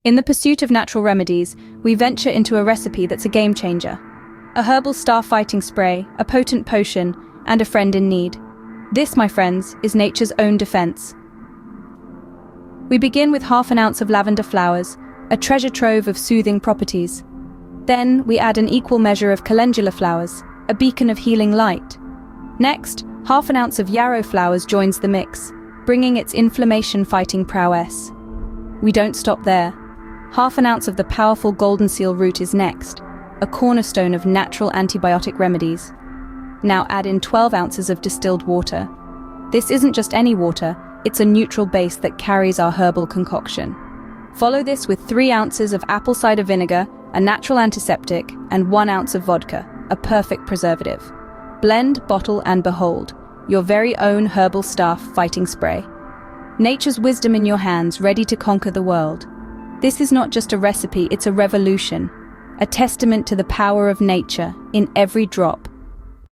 In the pursuit of natural remedies, we venture into a recipe that's a game changer. A herbal staph-fighting spray, a potent potion, and a friend in need. This, my friends, is nature's own defense. We begin with half an ounce of lavender flowers, a treasure trove of soothing properties. Then we add an equal measure of calendula flowers, a beacon of healing light. Next, half an ounce of yarrow flowers joins the mix, bringing its inflammation-fighting prowess. We don't stop there. Half an ounce of the powerful golden seal root is next, a cornerstone of natural antibiotic remedies. Now add in 12 ounces of distilled water. This isn't just any water, it's a neutral base that carries our herbal concoction. Follow this with 3 ounces of apple cider vinegar, a natural antiseptic, and 1 ounce of vodka, a perfect preservative. Blend, bottle, and behold, your very own herbal staph-fighting spray. Nature's wisdom in your hands, ready to conquer the world. This is not just a recipe, it's a revolution, a testament to the power of nature in every drop,